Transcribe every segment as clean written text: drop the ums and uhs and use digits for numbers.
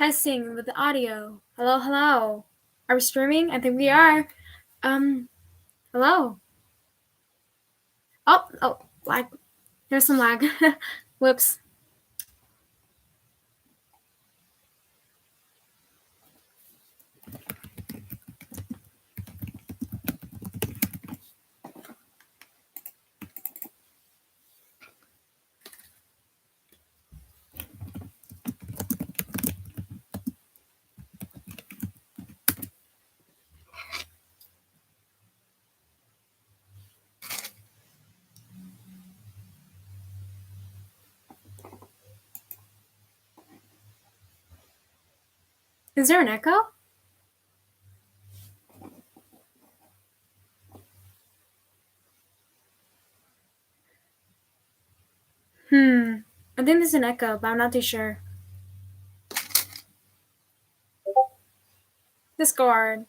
Testing with the audio. Hello, hello. Are we streaming? I think we are. Hello. Oh, lag. There's some lag. Whoops. Is there an echo? I think there's an echo, but I'm not too sure. Discord.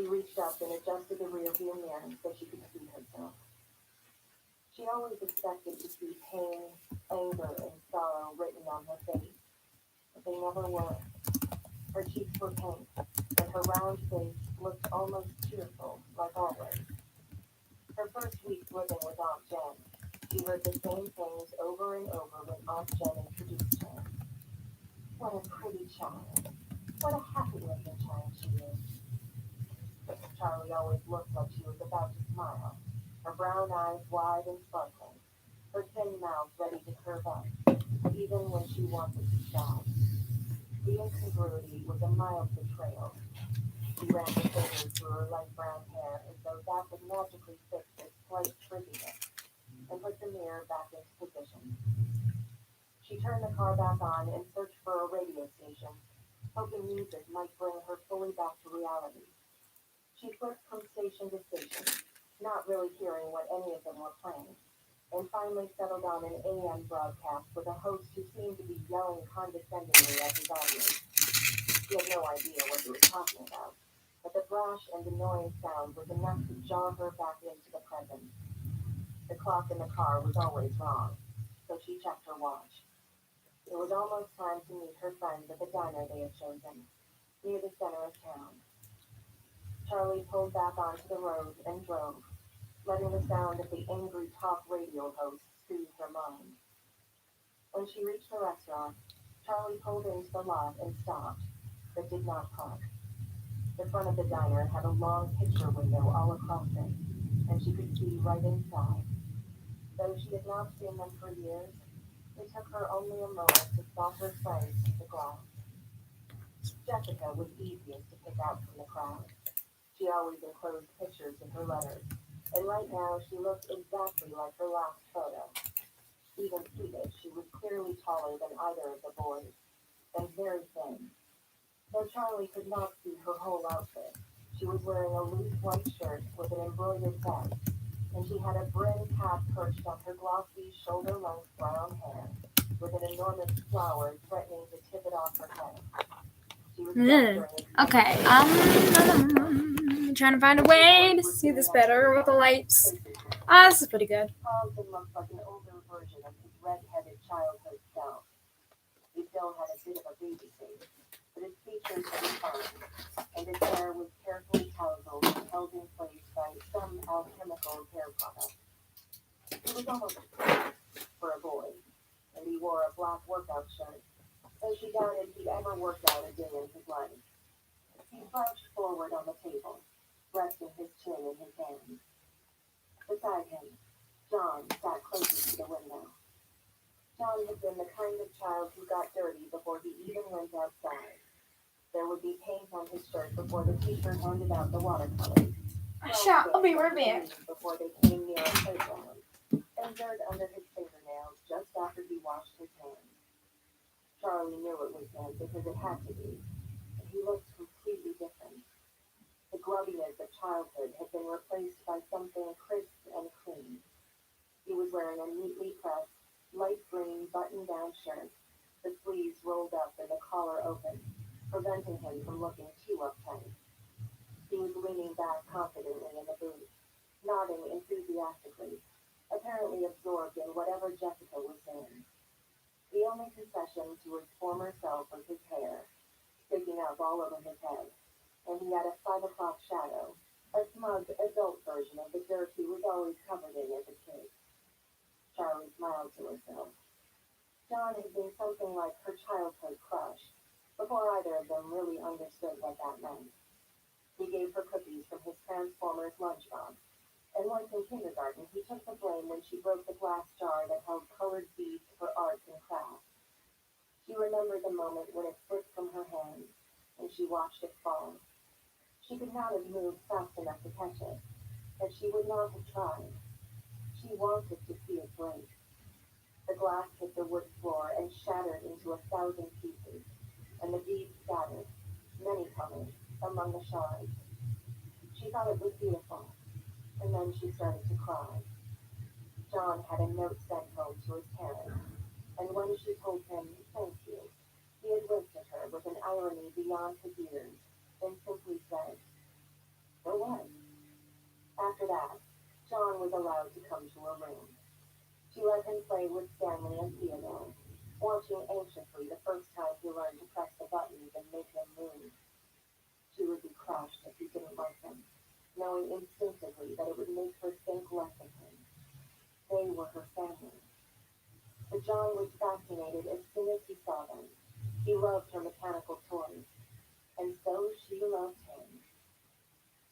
She reached up and adjusted the rearview mirror so she could see herself. She always expected to see pain, anger, and sorrow written on her face, but they never were. Her cheeks were pink, and her round face looked almost cheerful, like always. Her first week living with Aunt Jen, she heard the same things over and over when Aunt Jen introduced her. What a pretty child. What a happy-looking child she is. Charlie always looked like she was about to smile, her brown eyes wide and sparkling, her thin mouth ready to curve up, even when she wanted to stop. The incongruity was a mild betrayal. She ran her fingers through her light brown hair as though that would magically fix this slight frizziness, and put the mirror back into position. She turned the car back on and searched for a radio station, hoping music might bring her fully back to reality. She flipped from station to station, not really hearing what any of them were playing, and finally settled on an AM broadcast with a host who seemed to be yelling condescendingly at his audience. She had no idea what he was talking about, but the brash and annoying sound was enough to jar her back into the present. The clock in the car was always wrong, so she checked her watch. It was almost time to meet her friends at the diner they had chosen, near the center of town. Charlie pulled back onto the road and drove, letting the sound of the angry talk radio host soothe her mind. When she reached the restaurant, Charlie pulled into the lot and stopped, but did not park. The front of the diner had a long picture window all across it, and she could see right inside. Though she had not seen them for years, it took her only a moment to spot her friends through the glass. Jessica was easiest to pick out from the crowd. She always enclosed pictures in her letters, and right now she looked exactly like her last photo. Even seated, she was clearly taller than either of the boys, and very thin. Though Charlie could not see her whole outfit, she was wearing a loose white shirt with an embroidered vest, and she had a brim cap perched on her glossy, shoulder-length brown hair, with an enormous flower threatening to tip it off her head. She was gesturing Okay, trying to find a way to see this better with the lights. This is pretty good. Carlton looked like an older version of his red-headed childhood self. He still had a bit of a baby face, but his features were refined, and his hair was carefully tousled and held in place by some alchemical hair product. He was almost pretty for a boy, and he wore a black workout shirt, though she doubted he'd ever worked out a day in his life. He slouched forward on the table, resting his chin in his hands. Beside him, John sat closest to the window. John had been the kind of child who got dirty before he even went outside. There would be paint on his shirt before the teacher handed out the watercolors. I'll be right back. Before they came near a playground, and dirt under his fingernails just after he washed his hands. Charlie knew it was him because it had to be, and he looked completely different. The grubbiness of childhood had been replaced by something crisp and clean. He was wearing a neatly pressed, light green button-down shirt, the sleeves rolled up and the collar open, preventing him from looking too uptight. He was leaning back confidently in the booth, nodding enthusiastically, apparently absorbed in whatever Jessica was saying. The only concession to his former self was his hair, sticking up all over his head, and he had a 5 o'clock shadow, a smug adult version of the dirt he was always covered in as a kid. Charlie smiled to herself. John had been something like her childhood crush, before either of them really understood what that meant. He gave her cookies from his Transformers lunchbox, and once in kindergarten he took the blame when she broke the glass jar that held colored beads for arts and crafts. She remembered the moment when it slipped from her hand, and she watched it fall. She could not have moved fast enough to catch it, but she would not have tried. She wanted to see it break. The glass hit the wood floor and shattered into 1,000 pieces, and the beads scattered, many colored, among the shards. She thought it was beautiful, and then she started to cry. John had a note sent home to his parents, and when she told him thank you, he had winked at her with an irony beyond his years, and simply said, So what? After that, John was allowed to come to her room. She let him play with Stanley and Theodore, watching anxiously the first time he learned to press the buttons and make them move. She would be crushed if he didn't like them, knowing instinctively that it would make her think less of him. They were her family. But John was fascinated as soon as he saw them. He loved her mechanical toys, and so she loved him.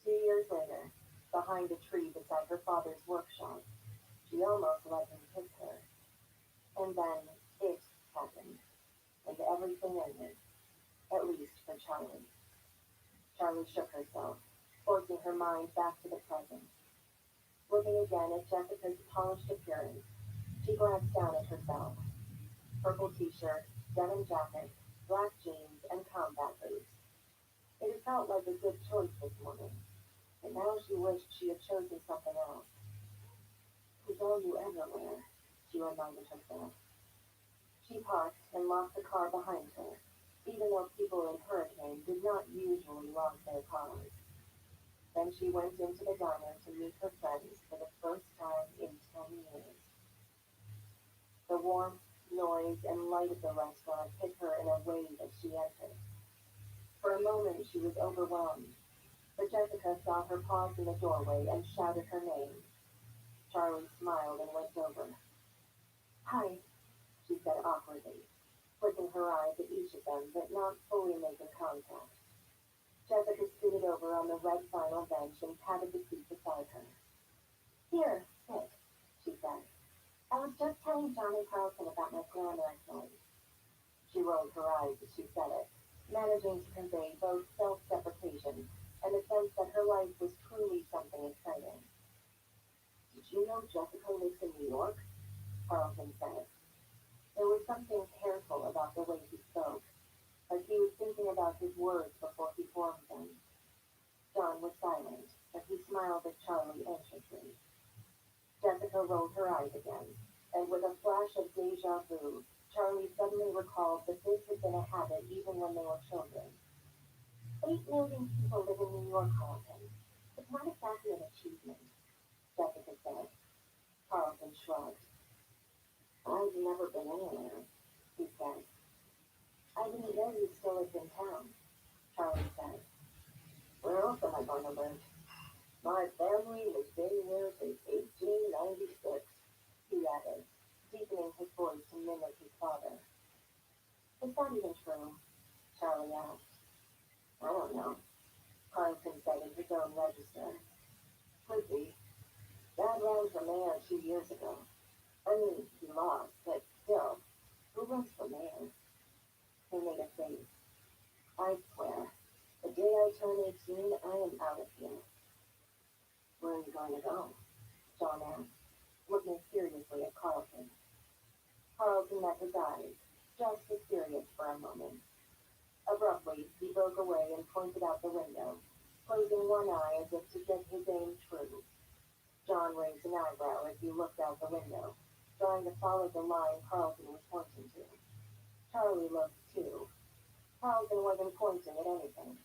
2 years later, behind a tree beside her father's workshop, she almost let him kiss her. And then it happened, and everything ended, at least for Charlie. Charlie shook herself, forcing her mind back to the present. Looking again at Jessica's polished appearance, she glanced down at herself. Purple t-shirt, denim jacket, black jeans, and combat boots. It had felt like a good choice this morning, but now she wished she had chosen something else. It's all you ever wear, she reminded herself. She parked and locked the car behind her, even though people in Hurricane did not usually lock their cars. Then she went into the diner to meet her friends for the first time in 10 years. The warmth, noise, and light of the restaurant hit her in a wave as she entered. For a moment she was overwhelmed, but Jessica saw her pause in the doorway and shouted her name. Charlie smiled and went over. "Hi," she said awkwardly, flicking her eyes at each of them but not fully making contact. Jessica scooted over on the red vinyl bench and patted the seat beside her. "Here, sit," she said. "I was just telling John and Carlton about my glamorous life." She rolled her eyes as she said it, managing to convey both self-deprecation and a sense that her life was truly something exciting. "Did you know Jessica lives in New York?" Carlton said. There was something careful about the way he spoke, like he was thinking about his words before he formed them. John was silent, but he smiled at Charlie anxiously. Jessica rolled her eyes again, and with a flash of deja vu, Charlie suddenly recalled that this had been a habit even when they were children. 8 million people live in New York, Carlton. It's not exactly an achievement, Jessica said. Carlton shrugged. "I've never been anywhere," he said. "I didn't know you still lived in town," Charlie said. "Where else am I going to live? My family has been here since 1896, he added, deepening his voice to mimic his father. "Is that even true?" Charlie asked. "I don't know," Carlton said in his own register. "Could be. Dad ran for mayor 2 years ago. I mean, he lost, but still, who runs for mayor?" He made a face. "I swear, the day I turn 18, I am out of here." "Where are you going to go?" John asked, looking seriously at Carlton. Carlton met his eyes, just as serious for a moment. Abruptly, he broke away and pointed out the window, closing one eye as if to get his aim true. John raised an eyebrow as he looked out the window, trying to follow the line Carlton was pointing to. Charlie looked too. Carlton wasn't pointing at anything.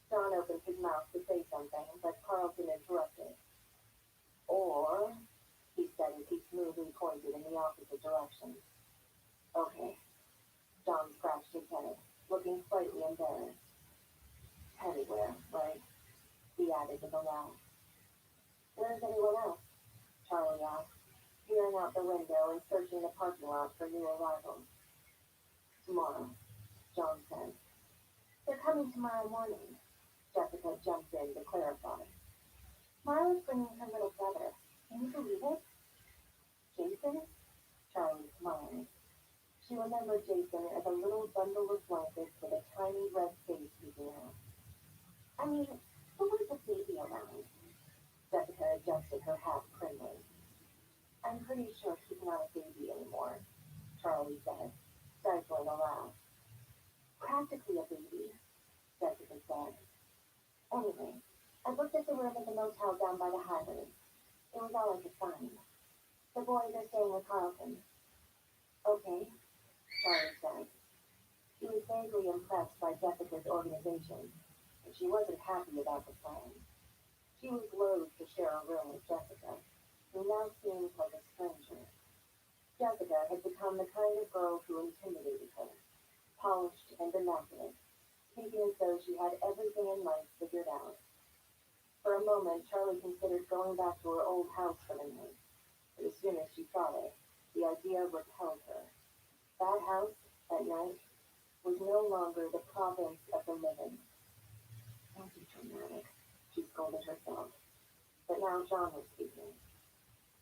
John opened his mouth to say something, but Carlton interrupted. "Or," he said as he smoothly pointed in the opposite direction. "Okay." John scratched his head, looking slightly embarrassed. "Anywhere, right?" he added with a laugh. "Where's anyone else?" Charlie asked, peering out the window and searching the parking lot for new arrivals. "Tomorrow," John said. "They're coming tomorrow morning," Jessica jumped in to clarify. "Marla's bringing her little brother. Can you believe it?" "Jason?" Charlie smiled. She remembered Jason as a little bundle of blankets with a tiny red face peeking out. "I mean, who wants a baby around?" Jessica adjusted her hat primly. "I'm pretty sure he's not a baby anymore," Charlie said, stifling a laugh. "Practically a baby," Jessica said. "Anyway, I booked us a room at the motel down by the highway. It was all I could find. The boys are staying with Carlton." "Okay," Charlie said. She was vaguely impressed by Jessica's organization, but she wasn't happy about the plan. She was loath to share a room with Jessica, who now seemed like a stranger. Jessica had become the kind of girl who intimidated her, polished and immaculate, speaking as though she had everything in life figured out. For a moment, Charlie considered going back to her old house for the night, but as soon as she saw it, the idea repelled her. That house, at night, was no longer the province of the living. Don't be dramatic, she scolded herself. But now John was speaking.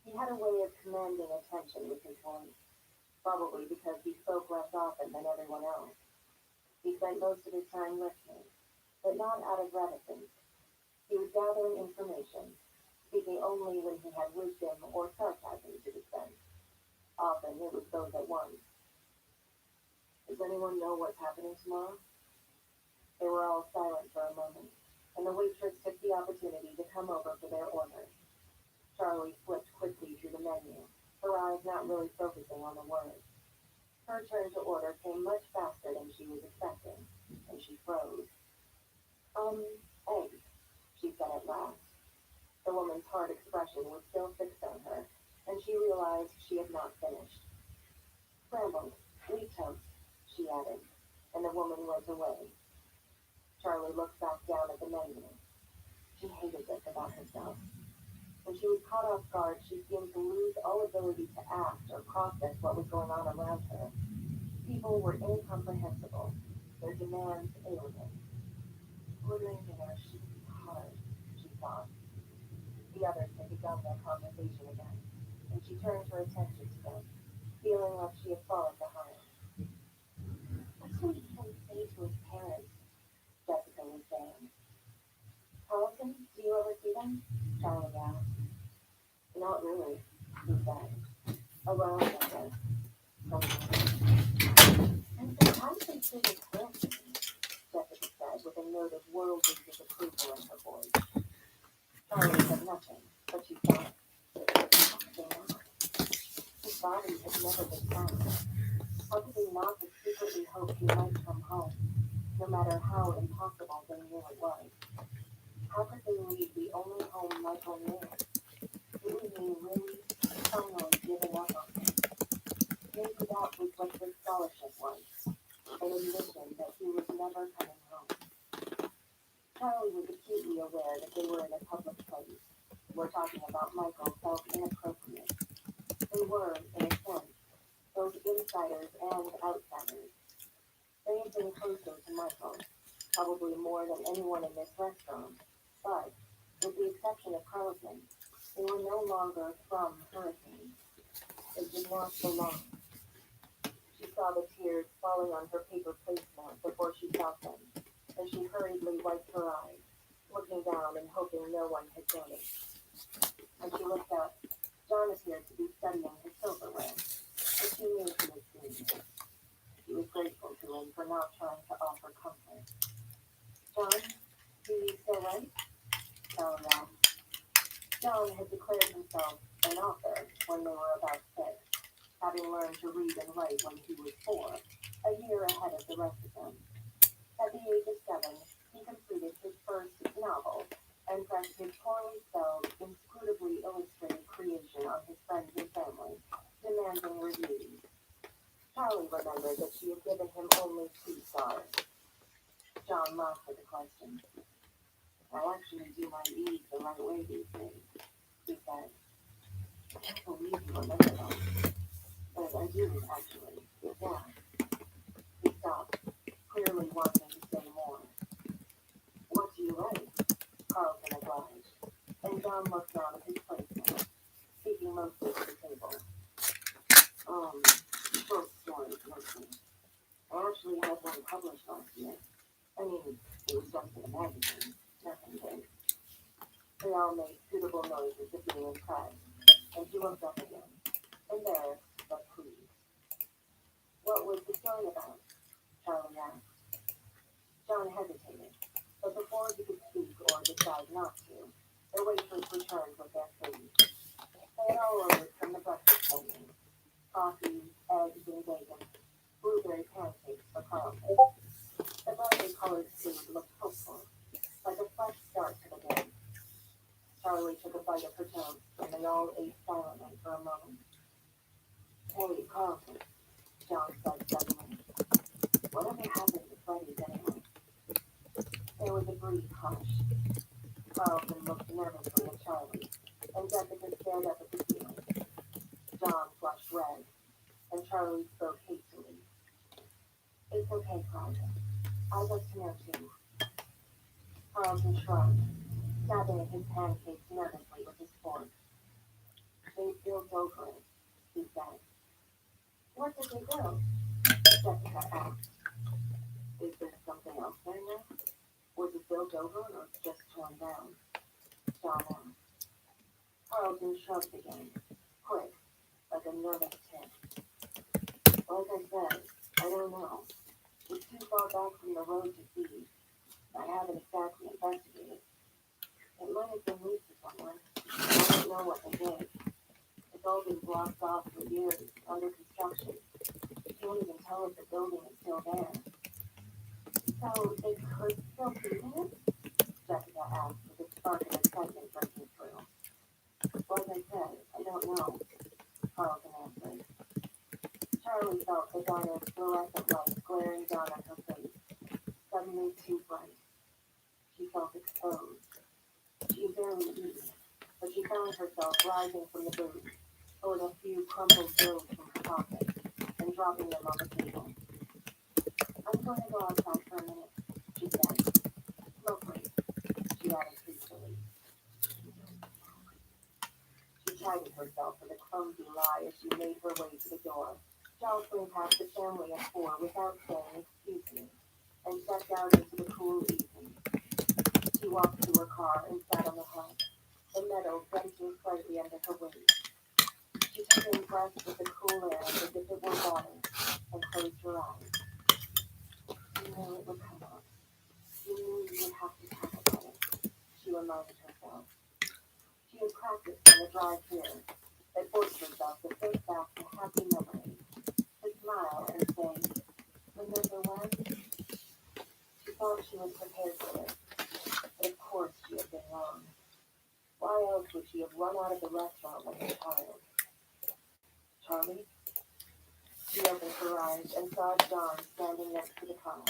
He had a way of commanding attention with his voice, probably because he spoke less often than everyone else. He spent most of his time listening, but not out of reticence. He was gathering information, speaking only when he had wisdom or sarcasm to dispense. Often it was both at once. Does anyone know what's happening tomorrow? They were all silent for a moment, and the waitress took the opportunity to come over for their order. Charlie flipped quickly through the menu, her eyes not really focusing on the words. Her turn to order came much faster than she was expecting, and she froze. Um, eggs, she said at last. The woman's hard expression was still fixed on her, and she realized she had not finished. Scrambled, wheat toast, she added, and the woman went away. Charlie looked back down at the menu. She hated this about herself. When she was caught off guard, she seemed to lose all ability to act or process what was going on around her. People were incomprehensible, their demands alien. Ordering dinner shouldn't be hard, she thought. The others had begun their conversation again, and she turned her attention to them, feeling like she had fallen behind. What would Ken say to his parents? Jessica was saying. Carlton, do you ever see them? Charlie asked. Not really, he said. Around, I guess. Sometimes. And sometimes they say they can't see me, Jessica said, with a note of worldly disapproval in her voice. Charlie said nothing, but she thought, how could they not? His body had never been found. How could they not have secretly hoped he might come home, no matter how impossible they knew it was? How could they leave the only home Michael knew? It would mean really, finally giving up on him. Maybe that was what his scholarship was, an admission that he was never coming home. Charlie was acutely aware that they were in a public place, where talking about Michael felt inappropriate. They were, in a sense, both insiders and outsiders. They had been closer to Michael, probably more than anyone in this restaurant, but, with the exception of Carlton, they were no longer from Hurricane. They did not belong. She saw the tears falling on her paper placemat before she felt them, and she hurriedly wiped her eyes, looking down and hoping no one had noticed. As she looked up, John appeared to be studying his silverware, but she knew he was serious. She was grateful to him for not trying to offer comfort. John, do you still write? Charlie asked. John had declared himself an author when they were about six, having learned to read and write when he was 4, a year ahead of the rest of them. At the age of 7, he completed his first novel and pressed his poorly spelled, inscrutably illustrated creation on his friends and family, demanding reviews. Charlie remembered that she had given him only 2 stars. John laughed at the question. I actually do my E's the right way these days, he said. I can't believe you remember them. But I do, actually. Yeah. He stopped, clearly wanting to say more. What do you write? Carlton obliged, and John looked down at his plate now, speaking mostly to the table. Um, short stories, mostly. I actually had one published last year. I mean, it was just in a magazine, nothing big. They all made suitable noises of being impressed, and she looked up at him, embarrassed but pleased. What was the story about? Charlie asked. John hesitated, but before he could speak or decide not to, the waitress returned with their food. They had all ordered from the breakfast menu: coffee, eggs and bacon, blueberry pancakes for Carlton. The brightly colored food looked hopeful, like a fresh start to the day. Charlie took a bite of her toast, and they all ate silently for a moment. Hey, Carlton, John said suddenly. Whatever happened to Freddy's anyway? There was a brief hush. Carlton looked nervously at Charlie, and Jessica stared up at the ceiling. John flushed red, and Charlie spoke hastily. It's okay, Carlton. I'd like to know too. Carlton shrugged, dabbing at his pancakes nervously with his fork. They built over it, he said. What did they build? Jessica asked. Is there something else there now? Was it built over or just torn down? John asked. Carlton shrugged again, quick, like a nervous tick. Like I said, I don't know. It's too far back from the road to see. I haven't exactly investigated. It might have been leased to someone. I don't know what they did. It's all been blocked off for years, under construction. You can't even tell if the building is still there. So they could still be in it? Jessica asked with a spark of excitement breaking through. Like I said, I don't know, Carlton answered. Charlie felt the diner's fluorescent light glaring down on her face, suddenly too bright. She felt exposed. She barely eaten, but she found herself rising from the booth, pulling a few crumpled bills from her pocket, and dropping them on the table. I'm going to go outside for a minute, she said. Smoke break, she added hastily. She chided herself for the clumsy lie as she made her way to the door, jostling past the family of four without saying excuse me, and stepped out into the cool evening. She walked to her car and sat on the hump, the metal drenching slightly under her weight. She took in breaths of the cool air as if it were water, and closed her eyes. You knew it would come up. You knew you would have to talk about it, she reminded herself. She had practiced on the drive here, but forced herself to think back to happy memories, to smile and say, remember when? She thought she was prepared for this, but of course she had been wrong. Why else would she have run out of the restaurant like a child? Charlie? She opened her eyes and saw John standing next to the car,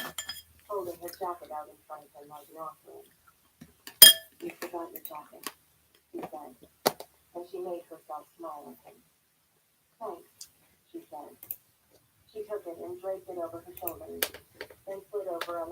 holding her jacket out in front of him like an offering. You forgot your jacket, he said, and she made herself smile at him. Thanks, she said. She took it and draped it over her shoulders, then slid over on the